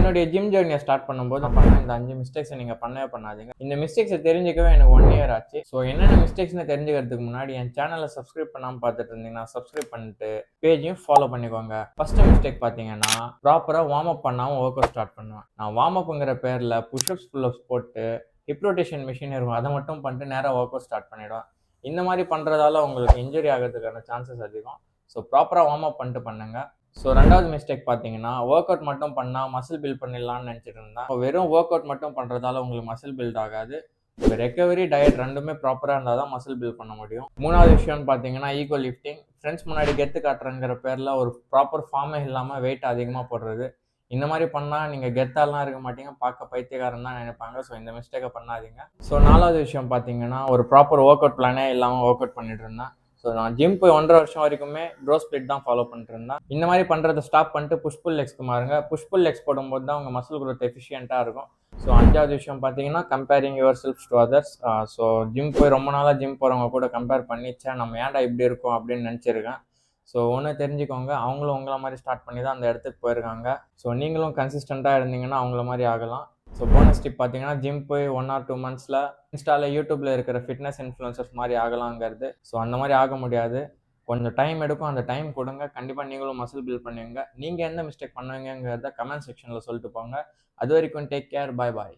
என்னுடைய gym ஜர்னியை start பண்ணும்போது நான் பண்ண இந்த 5 மிஸ்டேக்ஸை நீங்கள் பண்ணவே பண்ணாதீங்க. இந்த மிஸ்டேக்ஸை தெரிஞ்சிக்கவே எனக்கு 1 இயர் ஆச்சு. ஸோ என்னென்ன மிஸ்டேக்ஸ்னு தெரிஞ்சுக்கிறதுக்கு முன்னாடி என் சேனலை சப்ஸ்கிரைப் பண்ணாமல் பார்த்துட்டு இருந்தீங்கன்னா சப்ஸ்கிரைப் பண்ணிட்டு பேஜையும் ஃபாலோ பண்ணிக்கோங்க. ஃபர்ஸ்ட் மிஸ்டேக் பார்த்தீங்கன்னா ப்ராப்பராக வார்ம் அப் பண்ணாமல் ஒர்க் அவுட் ஸ்டார்ட் பண்ணுவேன். நான் வார்ம் அப்புங்கிற பேரில் புஷ்அப்ஸ் புல்அப்ஸ் போட்டு ஹிப் ரொட்டேஷன் மிஷின் இருக்கும், அதை மட்டும் பண்ணிட்டு நேராக ஒர்க் அவுட் ஸ்டார்ட் பண்ணிவிடுவேன். இந்த மாதிரி பண்ணுறதால உங்களுக்கு இன்ஜுரி ஆகிறதுக்கான சான்சஸ் அதிகம். ஸோ ப்ராப்பராக வார்ம் அப் பண்ணிட்டு பண்ணுங்க. ஸோ ரெண்டாவது மிஸ்டேக் பார்த்தீங்கன்னா ஒர்க் அவுட் மட்டும் பண்ணால் மசில் பில்ட் பண்ணிடலாம்னு நினச்சிட்டு இருந்தேன். வெறும் ஒர்க் அவுட் மட்டும் பண்ணுறதால உங்களுக்கு மசில் பில்ட் ஆகாது. உங்கள் ரெக்கவரி டயட் ரெண்டுமே ப்ராப்பராக இருந்தால் தான் மசில் பில்ட் பண்ண முடியும். மூணாவது விஷயம்னு பார்த்தீங்கன்னா ஈகோ லிஃப்டிங். ஃப்ரெண்ட்ஸ் முன்னாடி கெத்து காட்டுறங்கிற பேரில் ஒரு ப்ராப்பர் ஃபார்மே இல்லாமல் வெயிட் அதிகமாக போடுறது. இந்த மாதிரி பண்ணால் நீங்கள் கெத்தாலாம் இருக்க மாட்டீங்க, பார்க்க பைத்தியக்காரன் தான் நினைப்பாங்க. ஸோ இந்த மிஸ்டேக்கை பண்ணாதீங்க. ஸோ நாலாவது விஷயம் பார்த்தீங்கன்னா ஒரு ப்ராப்பர் ஒர்க் அவுட் பிளானே இல்லாமல் ஒர்க் அவுட் பண்ணிட்டு இருந்தேன். ஸோ நான் ஜிம் போய் 1.5 வருஷம் வரைக்குமே ப்ரோ ஸ்பிளிட் தான் ஃபாலோ பண்ணிட்டு இருந்தேன். இந்த மாதிரி பண்ணுறதை ஸ்டாப் பண்ணிட்டு புஷ் புல் லெக்ஸ்க்கு மாறுங்க. புஷ் புல் லெக்ஸ் போடும்போது தான் உங்கள் மசில் குரோத் எஃபிஷியண்ட்டாக இருக்கும். ஸோ அஞ்சாவது விஷயம் பார்த்தீங்கன்னா comparing yourself to others. So gym போய் ரொம்ப நாளாக ஜிம் போகிறவங்க கூட கம்பேர் பண்ணிச்சேன் நம்ம ஏன்டா இப்படி இருக்கோம் அப்படின்னு நினச்சிருக்கேன். ஸோ ஒன்று தெரிஞ்சுக்கோங்க, அவங்களும் உங்களை மாதிரி ஸ்டார்ட் பண்ணி தான் அந்த இடத்துக்கு போயிருக்காங்க. ஸோ நீங்களும் கன்சிஸ்டண்ட்டாக இருந்தீங்கன்னா அவங்கள மாதிரி ஆகலாம். ஸோ போனஸ் டிப் பார்த்தீங்கன்னா ஜிம் போய் 1 or 2 months இன்ஸ்டாவில் யூடியூப்பில் இருக்கிற ஃபிட்னஸ் இன்ஃப்ளூயன்சர்ஸ் மாதிரி ஆகலாங்கிறது. ஸோ அந்த மாதிரி ஆக முடியாது, கொஞ்சம் டைம் எடுக்கும். அந்த டைம் கொடுங்க, கண்டிப்பாக நீங்களும் மசில் பில்ட் பண்ணுவீங்க. நீங்கள் எந்த மிஸ்டேக் பண்ணுவீங்கிறத கமெண்ட் செக்ஷனில் சொல்லிட்டு போங்க. அது வரைக்கும் டேக் கேர், பாய் பாய்.